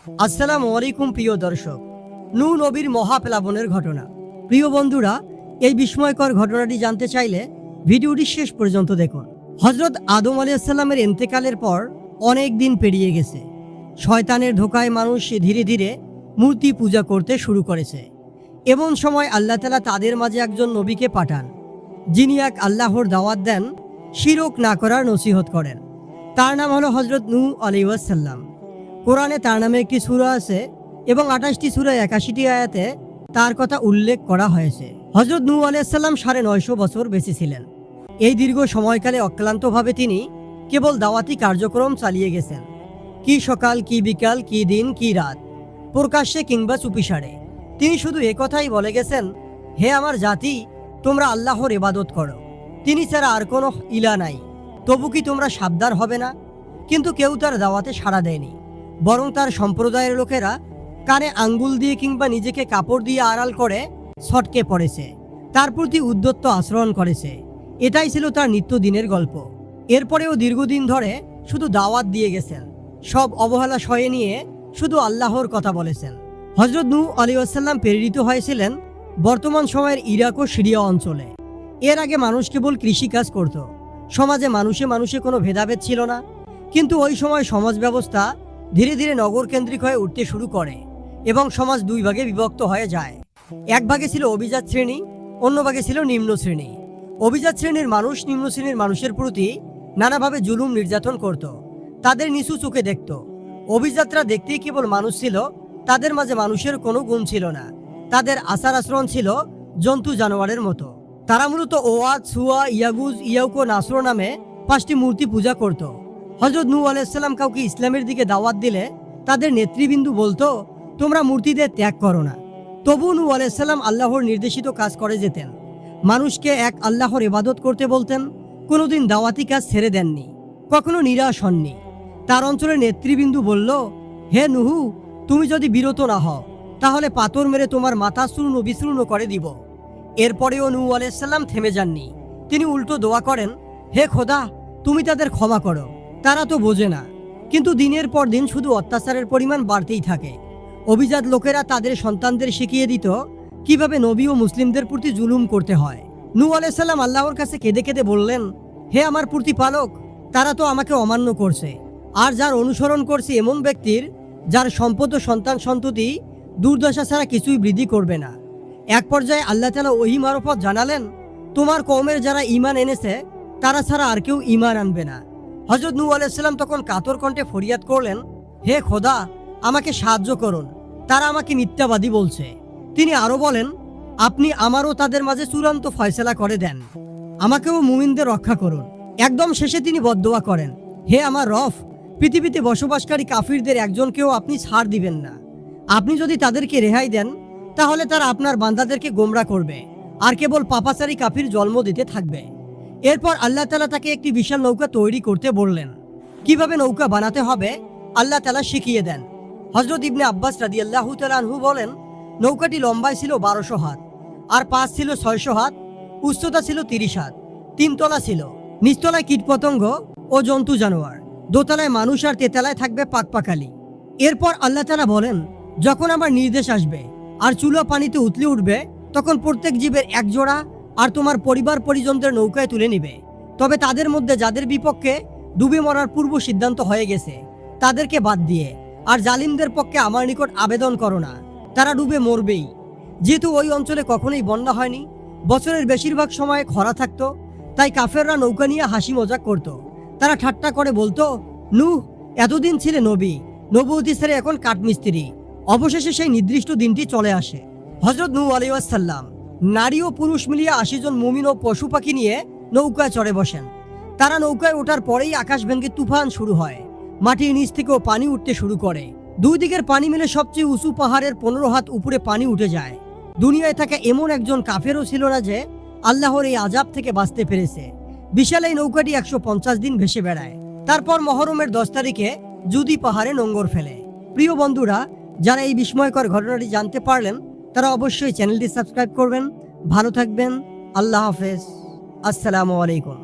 আসসালামু আলাইকুম প্রিয় দর্শক। নূহ নবীর মহাপ্লাবনের ঘটনা। প্রিয় বন্ধুরা, এই বিস্ময়কর ঘটনাটি জানতে চাইলে ভিডিওটি শেষ পর্যন্ত দেখুন। হজরত আদম আলাইহিস সালামের ইন্তেকালের পর অনেক দিন পেরিয়ে গেছে। শয়তানের ধোকায় মানুষ ধীরে ধীরে মূর্তি পূজা করতে শুরু করেছে। এমন সময় আল্লাহ তাআলা তাদের মাঝে একজন নবীকে পাঠান, যিনি এক আল্লাহর দাওয়াত দেন, শিরক না করার নসিহত করেন। তার নাম হলো হজরত নূহ আলাইহিস সালাম। কোরআনে তার নামে একটি সূরা আছে এবং 28টি সূরায় 81টি আয়াতে তার কথা উল্লেখ করা হয়েছে। হজরত নূহ আলাইহিস সালাম 950 বছর বেঁচে ছিলেন। এই দীর্ঘ সময়কালে অক্লান্তভাবে তিনি কেবল দাওয়াতি কার্যক্রম চালিয়ে গেছেন। কি সকাল, কি বিকাল, কি দিন, কি রাত, প্রকাশ্যে কিংবা চুপিসারে তিনি শুধু একথাই বলে গেছেন, হে আমার জাতি, তোমরা আল্লাহর ইবাদত করো, তিনি ছাড়া আর কোনো ইলা নাই। তবু কি তোমরা সাবধান হবে না? কিন্তু কেউ তার দাওয়াতে সাড়া দেয়নি, বরং তার সম্প্রদায়ের লোকেরা কানে আঙ্গুল দিয়ে কিংবা নিজেকে কাপড় দিয়ে আড়াল করে ছটকে পড়েছে, তার প্রতি উদ্ধত্ত আচরণ করেছে। এটাই ছিল তার নিত্যদিনের গল্প। এরপরেও দীর্ঘদিন ধরে শুধু দাওয়াত দিয়ে গেছেন, সব অবহেলা সয়ে নিয়ে শুধু আল্লাহর কথা বলেছেন। হজরত নূহ আলাইহিস সালাম প্রেরিত হয়েছিলেন বর্তমান সময়ের ইরাক ও সিরিয়া অঞ্চলে। এর আগে মানুষ কেবল কৃষিকাজ করত, সমাজে মানুষে মানুষে কোনো ভেদাভেদ ছিল না। কিন্তু ওই সময় সমাজ ব্যবস্থা ধীরে ধীরে নগর কেন্দ্রিক হয়ে উঠতে শুরু করে এবং সমাজ দুই ভাগে বিভক্ত হয়ে যায়। এক ভাগে ছিল অভিজাত শ্রেণী, অন্য ভাগে ছিল নিম্ন শ্রেণী। অভিজাত শ্রেণীর মানুষ নিম্ন শ্রেণীর মানুষের প্রতি নানাভাবে জুলুম নির্যাতন করত, তাদের নিচু চোখে দেখত। অভিজাতরা দেখতেই কেবল মানুষ ছিল, তাদের মাঝে মানুষের কোনো গুণ ছিল না। তাদের আচার আচরণ ছিল জন্তু জানোয়ারের মতো। তারা মূলত ওয়াত, সুয়া, ইয়াগুজ, ইয়াউকো, নাসর নামে 5টি মূর্তি পূজা করত। হজরত নূহ আলাইহিস সালাম কাউকে ইসলামের দিকে দাওয়াত দিলে তাদের নেতৃবৃন্দু বলতো, তোমরা মূর্তিদের ত্যাগ করো না। তবু নূহ আলাইহিস সালাম আল্লাহর নির্দেশিত কাজ করে যেতেন। মানুষকে এক আল্লাহর ইবাদত করতে বলতেন, কোনোদিন দাওয়াতি কাজ ছেড়ে দেননি, কখনো নিরাশ হননি। তার অঞ্চলের নেতৃবৃন্দু বলল, হে নূহ, তুমি যদি বিরত না হও তাহলে পাথর মেরে তোমার মাথা চূর্ণ বিচূর্ণ করে দিব। এরপরেও নূহ আলাইহিস সালাম থেমে যাননি। তিনি উল্টো দোয়া করেন, হে খোদা, তুমি তাদের ক্ষমা করো, তারা তো বোঝে না। কিন্তু দিনের পর দিন শুধু অত্যাচারের পরিমাণ বাড়তেই থাকে। অভিজাত লোকেরা তাদের সন্তানদের শিখিয়ে দিত কিভাবে নবী ও মুসলিমদের প্রতি জুলুম করতে হয়। নূহ আলাইহিস সালাম আল্লাহর কাছে কেঁদে কেঁদে বললেন, হে আমার প্রতিপালক, তারা তো আমাকে অমান্য করছে, আর যার অনুসরণ করছে এমন ব্যক্তির যার সম্পদ ও সন্তান সন্ততি দুর্দশা ছাড়া কিছুই বৃদ্ধি করবে না। এক পর্যায়ে আল্লাহ তাআলা ওহী মারফত জানালেন, তোমার কওমের যারা ঈমান এনেছে তারা ছাড়া আর কেউ ঈমান আনবে না। হযরত নূহ আলাইহিস সালাম তখন কাতর কণ্ঠে ফরিয়াদ করলেন, হে খোদা, আমাকে সাহায্য করুন, তারা আমাকে মিথ্যাবাদী বলছে। তিনি আরো বলেন, আপনি আমারও তাদের মাঝে চূড়ান্ত ফয়সালা করে দেন, আমাকেও মুমিনদের রক্ষা করুন। একদম শেষে তিনি বদদোয়া করেন, হে আমার রব, পৃথিবীতে বসবাসকারী কাফিরদের একজনকেও আপনি ছাড় দিবেন না। আপনি যদি তাদেরকে রেহাই দেন তাহলে তারা আপনার বান্দাদেরকে গোমরা করবে আর কেবল পাপাচারী কাফির জন্ম দিতে থাকবে। এরপর আল্লাহ তাআলা তাকে একটি বিশাল নৌকা তৈরি করতে বললেন। কিভাবে নৌকা বানাতে হবে আল্লাহ তাআলা শিখিয়ে দেন। হযরত ইবনে আব্বাস রাদিয়াল্লাহু তাআলা আনহু বলেন, নৌকাটি লম্বায় ছিল 1200 হাত, আর পাশ ছিল 600 হাত, উচ্চতা ছিল 30 হাত, 3 তলা ছিল। নিচতলায় কীটপতঙ্গ ও জন্তু জানোয়ার, দোতলায় মানুষ, আর তেতলায় থাকবে পাকপাকালি। এরপর আল্লাহ তাআলা বলেন, যখন আমার নির্দেশ আসবে আর চুলা পানিতে উতলে উঠবে, তখন প্রত্যেক জীবের এক জোড়া আর তোমার পরিবার পরিজনদের নৌকায় তুলে নিবে। তবে তাদের মধ্যে যাদের বিপক্ষে ডুবে মরার পূর্ব সিদ্ধান্ত হয়ে গেছে তাদেরকে বাদ দিয়ে আর জালিমদের পক্ষে আমার নিকট আবেদন করো না, তারা ডুবে মরবেই। যেহেতু ওই অঞ্চলে কখনোই বন্যা হয়নি, বছরের বেশিরভাগ সময় খরা থাকতো, তাই কাফেররা নৌকা নিয়ে হাসি মজাক করত। তারা ঠাট্টা করে বলতো, নূহ, এতদিন ছিলে নবী, নবুয়তি ছেড়ে এখন কাঠমিস্ত্রি। অবশেষে সেই নির্দিষ্ট দিনটি চলে আসে। হযরত নূহ আলাইহিস সালাম নারী ও পুরুষ মিলিয়ে 80 জন মুমিন ও পশু পাখি নিয়ে নৌকায় চড়ে বসেন। তারা নৌকায় ওঠার পরেই আকাশ ভেঙে তুফান শুরু হয়, মাটির নিচ থেকেও পানি উঠতে শুরু করে। দুই দিকের পানি মিলে সবচেয়ে উঁচু পাহাড়ের 15 হাত উপরে পানি উঠে যায়। দুনিয়ায় থাকা এমন একজন কাফেরও ছিল না যে আল্লাহর এই আযাব থেকে বাঁচতে পেরেছে। বিশাল এই নৌকাটি 150 দিন ভেসে বেড়ায়। তারপর মহরমের 10 তারিখে জুদি পাহাড়ে নোঙর ফেলে। প্রিয় বন্ধুরা, যারা এই বিস্ময়কর ঘটনাটি জানতে পারলেন তারা অবশ্যই চ্যানেলটি সাবস্ক্রাইব করবেন। ভালো থাকবেন। আল্লাহ হাফেজ। আসসালামু আলাইকুম।